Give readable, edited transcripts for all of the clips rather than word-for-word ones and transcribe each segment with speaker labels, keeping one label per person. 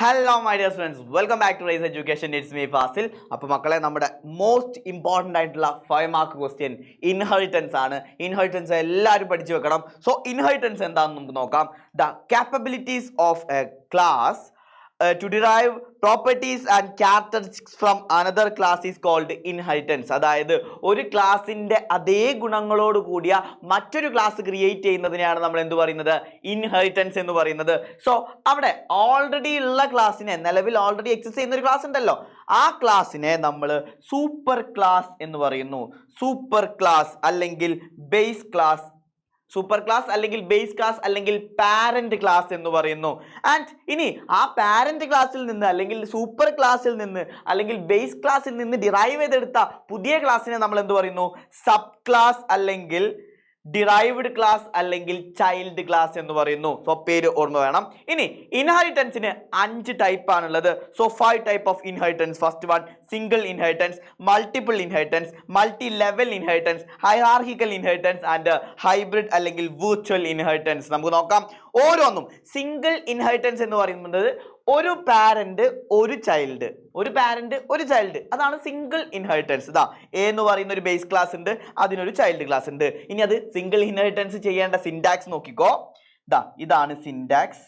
Speaker 1: Hello my dear friends, welcome back to rise education. It's me Fazil. അപ്പോൾ മക്കളെ, നമ്മുടെ most important ആയിട്ടുള്ള 5 mark question inheritance ആണ്. Inheritance എല്ലാവരും പഠിച്ചു വെക്കണം. സോ ഇൻഹെറിറ്റൻസ് എന്താണെന്ന് നമുക്ക് നോക്കാം. The capabilities of a class to derive properties and characteristics from another class is called inheritance. അതായത് ഒരു ക്ലാസിന്റെ അതേ ഗുണങ്ങളോട് കൂടിയ മറ്റൊരു ക്ലാസ് ക്രിയേറ്റ് ചെയ്യുന്നതിനെയാണ് നമ്മൾ എന്ത് പറയുന്നത്? ഇൻഹെറിറ്റൻസ് എന്ന് പറയുന്നത്. സോ അവിടെ ഓൾറെഡി ഉള്ള ക്ലാസ്സിനെ, നിലവിൽ ഓൾറെഡി എക്സിസ്റ്റ് ചെയ്യുന്ന ഒരു ക്ലാസ് ഉണ്ടല്ലോ, ആ ക്ലാസ്സിനെ നമ്മൾ സൂപ്പർ ക്ലാസ് എന്ന് പറയുന്നു. സൂപ്പർ ക്ലാസ് അല്ലെങ്കിൽ ബേസ് ക്ലാസ്, സൂപ്പർ ക്ലാസ് അല്ലെങ്കിൽ ബേസ് ക്ലാസ് അല്ലെങ്കിൽ പാരന്റ് ക്ലാസ് എന്ന് പറയുന്നു. ആൻഡ് ഇനി ആ പാരന്റ് ക്ലാസ്സിൽ നിന്ന് അല്ലെങ്കിൽ സൂപ്പർ ക്ലാസ്സിൽ നിന്ന് അല്ലെങ്കിൽ ബേസ് ക്ലാസ്സിൽ നിന്ന് ഡിറൈവ് ചെയ്തെടുത്ത പുതിയ ക്ലാസ്സിനെ നമ്മൾ എന്ത് പറയുന്നു? സബ് ക്ലാസ് അല്ലെങ്കിൽ ഡിറൈവ്ഡ് ക്ലാസ് അല്ലെങ്കിൽ ചൈൽഡ് ക്ലാസ് എന്ന് പറയുന്നു. സോ പേര് ഓർമ്മ വേണം. ഇനി ഇൻഹെറിറ്റൻസിന് 5 ടൈപ്പ് ആണുള്ളത്. So 5 type of inheritance. First one single inheritance, multiple inheritance, multi level inheritance, hierarchical inheritance and hybrid അല്ലെങ്കിൽ വിർച്വൽ ഇൻഹെറിറ്റൻസ്. നമുക്ക് നോക്കാം ഓരോന്നും. സിംഗിൾ ഇൻഹെറിറ്റൻസ് എന്ന് പറയുന്നത് ഒരു പാരന്റ് ഒരു ചൈൽഡ്, ഒരു പാരന്റ് ഒരു ചൈൽഡ്, അതാണ് സിംഗിൾ ഇൻഹെറിറ്റൻസ്. ഇതാ എ എന്ന് പറയുന്ന ഒരു ബേസ് ക്ലാസ് ഉണ്ട്, അതിനൊരു ചൈൽഡ് ക്ലാസ് ഉണ്ട്. ഇനി അത് സിംഗിൾ ഇൻഹെറിറ്റൻസ് ചെയ്യേണ്ട സിൻടാക്സ് നോക്കിക്കോ. ഇതാണ് സിൻടാക്സ്.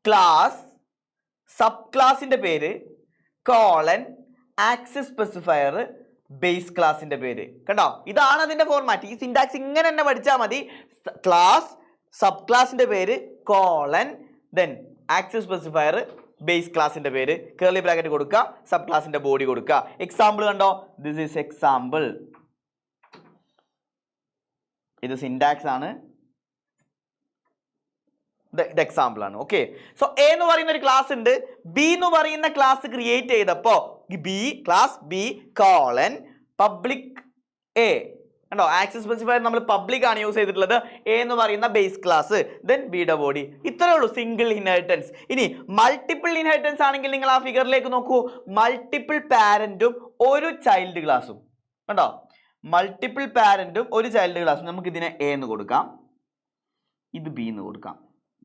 Speaker 1: ക്ലാസ്, സബ് ക്ലാസിന്റെ പേര്, കോളൻ, ആക്സസ് സ്പെസിഫയർ, ബേസ് ക്ലാസിന്റെ പേര്. കണ്ടോ, ഇതാണ് അതിന്റെ ഫോർമാറ്റ്. ഈ സിൻടാക്സ് ഇങ്ങനെ തന്നെ പഠിച്ചാൽ മതി. ക്ലാസ്, സബ് ക്ലാസിന്റെ പേര്, colon, then access specifier, base ക്ലാസിന്റെ പേര്, കേർലി ബ്രാക്കറ്റ് കൊടുക്കുക, സബ് ക്ലാസിന്റെ ബോഡി കൊടുക്കുക. എക്സാമ്പിൾ കണ്ടോ, ദിസ് ഈസ് എക്സാമ്പിൾ. ഇത് സിൻടാക്സ് ആണ്, ഇത് എക്സാമ്പിൾ ആണ്. ഓക്കെ. സോ എ എന്ന് പറയുന്ന ഒരു ക്ലാസ് ഉണ്ട്, ബി എന്ന് പറയുന്ന ക്ലാസ് ക്രിയേറ്റ് ചെയ്തപ്പോ B class B colon public A. കണ്ടോ, ആക്സസ് സ്പെസിഫയർ നമ്മൾ പബ്ലിക് ആണ് യൂസ് ചെയ്തിട്ടുള്ളത്. എ എന്ന് പറയുന്ന ബേസ് ക്ലാസ്, ദെൻ ബിയുടെ ബോഡി. ഇത്രേ ഉള്ളൂ സിംഗിൾ ഇൻഹെറിറ്റൻസ്. ഇനി മൾട്ടിപ്പിൾ ഇൻഹെറിറ്റൻസ് ആണെങ്കിൽ നിങ്ങൾ ആ ഫിഗറിലേക്ക് നോക്കൂ. മൾട്ടിപ്പിൾ പാരന്റും ഒരു ചൈൽഡ് ക്ലാസും. കണ്ടോ, മൾട്ടിപ്പിൾ പാരന്റും ഒരു ചൈൽഡ് ക്ലാസും. നമുക്ക് ഇതിനെ എ എന്ന് കൊടുക്കാം, ഇത് ബി എന്ന് കൊടുക്കാം.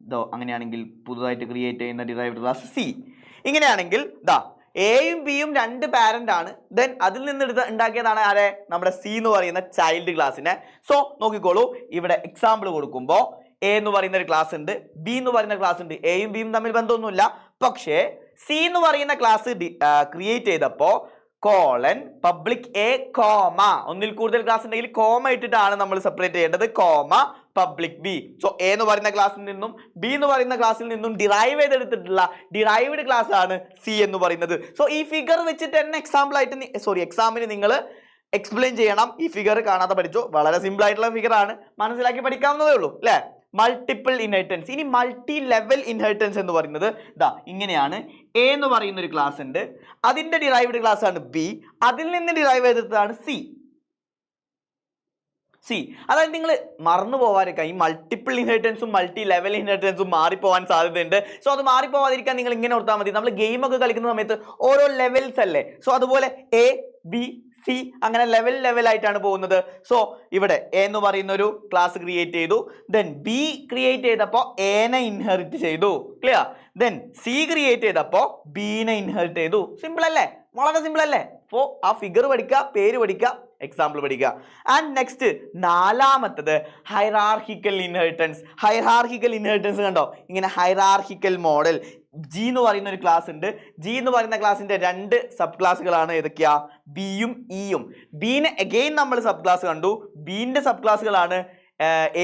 Speaker 1: ഇതോ അങ്ങനെയാണെങ്കിൽ പുതുതായിട്ട് ക്രിയേറ്റ് ചെയ്യുന്ന ഡിറൈവ്ഡ് ക്ലാസ് സി. ഇങ്ങനെയാണെങ്കിൽ എയും ബിയും 2 പാരന്റ് ആണ്. ദെൻ അതിൽ നിന്ന് ഉണ്ടാക്കിയതാണ് ആരെ? നമ്മുടെ സി എന്ന് പറയുന്ന ചൈൽഡ് ക്ലാസ്സിനെ. സോ നോക്കിക്കോളൂ, ഇവിടെ എക്സാമ്പിൾ കൊടുക്കുമ്പോൾ എ എന്ന് പറയുന്ന ഒരു ക്ലാസ് ഉണ്ട്, ബി എന്ന് പറയുന്ന ക്ലാസ് ഉണ്ട്. എയും ബിയും തമ്മിൽ ബന്ധമൊന്നുമില്ല. പക്ഷേ സി എന്ന് പറയുന്ന ക്ലാസ് ക്രിയേറ്റ് ചെയ്തപ്പോൾ കോളൻ പബ്ലിക് എ കോമ, ഒന്നിൽ കൂടുതൽ ക്ലാസ് ഉണ്ടെങ്കിൽ കോമ ഇട്ടിട്ടാണ് നമ്മൾ സെപ്പറേറ്റ് ചെയ്യേണ്ടത്, comma public B. So A എന്ന് പറയുന്ന ക്ലാസ്സിൽ നിന്നും ബി എന്ന് പറയുന്ന ക്ലാസ്സിൽ നിന്നും ഡിറൈവ് ചെയ്തെടുത്തിട്ടുള്ള ഡിറൈവ്ഡ് ക്ലാസ് ആണ് സി എന്ന് പറയുന്നത്. സോ ഈ ഫിഗർ വെച്ചിട്ട് തന്നെ എക്സാമിന് നിങ്ങൾ എക്സ്പ്ലെയിൻ ചെയ്യണം. ഈ ഫിഗർ കാണാതെ പഠിച്ചോ, വളരെ സിമ്പിൾ ആയിട്ടുള്ള ഫിഗർ ആണ്, മനസ്സിലാക്കി പഠിക്കാവുന്നതേ ഉള്ളൂ അല്ലേ? Multiple inheritance. ഇനി മൾട്ടി ലെവൽ ഇൻഹെറിറ്റൻസ് എന്ന് പറയുന്നത് ഇങ്ങനെയാണ്. എ എന്ന് പറയുന്ന ഒരു ക്ലാസ് ഉണ്ട്, അതിന്റെ ഡിറൈവ്ഡ് ക്ലാസ് ആണ് ബി, അതിൽ നിന്ന് ഡിറൈവ് ചെയ്തതാണ് സി. അതായത് നിങ്ങൾ മറന്നു പോകാതിരിക്കാൻ, ഈ മൾട്ടിപ്പിൾ ഇൻഹെറിറ്റൻസും മൾട്ടി ലെവൽ ഇൻഹെറിറ്റൻസും മാറിപ്പോവാൻ സാധ്യതയുണ്ട്. സോ അത് മാറിപ്പോവാതിരിക്കാൻ നിങ്ങൾ ഇങ്ങനെ ഓർത്താൽ മതി. നമ്മൾ ഗെയിമൊക്കെ കളിക്കുന്ന സമയത്ത് ഓരോ ലെവൽസ് അല്ലേ? സോ അതുപോലെ എ ബി സി അങ്ങനെ ലെവൽ ആയിട്ടാണ് പോകുന്നത്. സോ ഇവിടെ എ എന്ന് പറയുന്ന ഒരു ക്ലാസ് ക്രിയേറ്റ് ചെയ്തു, ദെൻ ബി ക്രിയേറ്റ് ചെയ്തപ്പോൾ എനെ ഇൻഹെറിറ്റ് ചെയ്തു. ക്ലിയർ? ദെൻ സി ക്രിയേറ്റ് ചെയ്തപ്പോൾ ബിനെ ഇൻഹെറിറ്റ് ചെയ്തു. സിമ്പിൾ അല്ലേ? വളരെ സിമ്പിൾ അല്ലേ? അപ്പോൾ ആ ഫിഗർ പഠിക്കുക, പേര് പഠിക്കുക, എക്സാമ്പിൾ പഠിക്കുക. ആൻഡ് നെക്സ്റ്റ് നാലാമത്തത് ഹൈറാർക്കിക്കൽ ഇൻഹെറിറ്റൻസ്. ഹൈറാർക്കിക്കൽ ഇൻഹെറിറ്റൻസ് കണ്ടോ, ഇങ്ങനെ ഹൈറാർക്കിക്കൽ മോഡൽ. ജി എന്ന് പറയുന്ന ഒരു ക്ലാസ് ഉണ്ട്, ജി എന്ന് പറയുന്ന ക്ലാസിന്റെ 2 സബ് ക്ലാസ്സുകളാണ് ഏതൊക്കെയാ? ബിയും ഇയും. ബീനെ അഗെയിൻ നമ്മൾ സബ് ക്ലാസ് കണ്ടു, ബീന്റെ സബ് ക്ലാസ്സുകളാണ്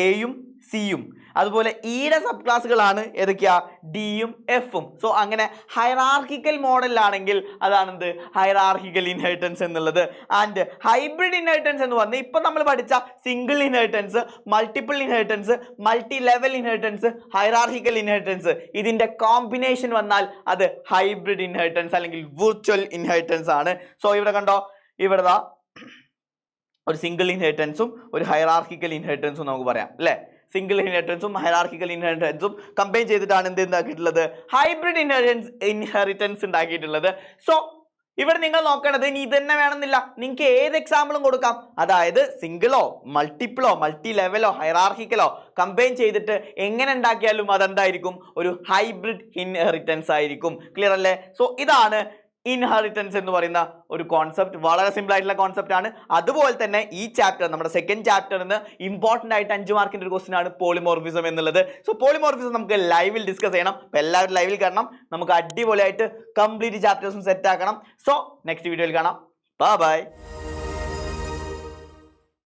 Speaker 1: എയും സിയും. അതുപോലെ ഇയുടെ സബ് ക്ലാസ്സുകളാണ് ഏതൊക്കെയാ? ഡിയും എഫും. സോ അങ്ങനെ ഹൈറാർക്കിക്കൽ മോഡലിലാണെങ്കിൽ അതാണെന്ത്? ഹൈറാർക്കിക്കൽ ഇൻഹെറിറ്റൻസ് എന്നുള്ളത്. ആൻഡ് ഹൈബ്രിഡ് ഇൻഹെറിറ്റൻസ് എന്ന് പറഞ്ഞാൽ ഇപ്പൊ നമ്മൾ പഠിച്ച single inheritance, multiple inheritance, multi level inheritance, hierarchical inheritance, ഇതിന്റെ കോമ്പിനേഷൻ വന്നാൽ അത് ഹൈബ്രിഡ് ഇൻഹെറിറ്റൻസ് അല്ലെങ്കിൽ വിർച്വൽ ഇൻഹെറിറ്റൻസ് ആണ്. സോ ഇവിടെ കണ്ടോ, ഇവിടെ ഒരു സിംഗിൾ ഇൻഹെറിറ്റൻസും ഒരു ഹൈറാർക്കിക്കൽ ഇൻഹെറിറ്റൻസും നമുക്ക് പറയാം അല്ലേ? സിംഗിൾ ഇൻഹെറിറ്റൻസും ഹൈറാർക്കിക്കൽ ഇൻഹെറിറ്റൻസും കമ്പൈൻ ചെയ്തിട്ടാണ് എന്ത് ഉണ്ടാക്കിയിട്ടുള്ളത്? ഹൈബ്രിഡ് ഇൻഹെറിറ്റൻസ് ഉണ്ടാക്കിയിട്ടുള്ളത്. സോ ഇവിടെ നിങ്ങൾ നോക്കേണ്ടത് ഇനി ഇതന്നെ വേണമെന്നില്ല, നിങ്ങൾക്ക് ഏത് എക്സാമ്പിളും കൊടുക്കാം. അതായത് സിംഗിളോ മൾട്ടിപ്പിളോ മൾട്ടി ലെവലോ ഹൈറാർക്കിക്കലോ കമ്പൈൻ ചെയ്തിട്ട് എങ്ങനെ ഉണ്ടാക്കിയാലും അതെന്തായിരിക്കും, ഒരു ഹൈബ്രിഡ് ഇൻഹെറിറ്റൻസ് ആയിരിക്കും. ക്ലിയർ അല്ലേ? സോ ഇതാണ് ഇൻഹെറിറ്റൻസ് എന്ന് പറയുന്ന ഒരു കോൺസെപ്റ്റ്. വളരെ സിമ്പിൾ ആയിട്ടുള്ള കോൺസെപ്റ്റ് ആണ്. അതുപോലെ തന്നെ ഈ ചാപ്റ്റർ, നമ്മുടെ സെക്കൻഡ് ചാപ്റ്ററിന് ഇമ്പോർട്ടന്റ് ആയിട്ട് 5 മാർക്കിന്റെ ഒരു ക്വസ്റ്റൻ ആണ് പോളിമോർഫിസം എന്നുള്ളത്. സോ പോളിമോർഫിസം നമുക്ക് ലൈവിൽ ഡിസ്കസ് ചെയ്യണം. അപ്പൊ എല്ലാവരും ലൈവിൽ കാണണം. നമുക്ക് അടിപൊളിയായിട്ട് കംപ്ലീറ്റ് ചാപ്റ്റേഴ്സും സെറ്റ് ആക്കണം. സോ നെക്സ്റ്റ് വീഡിയോയിൽ കാണാം. ബൈ.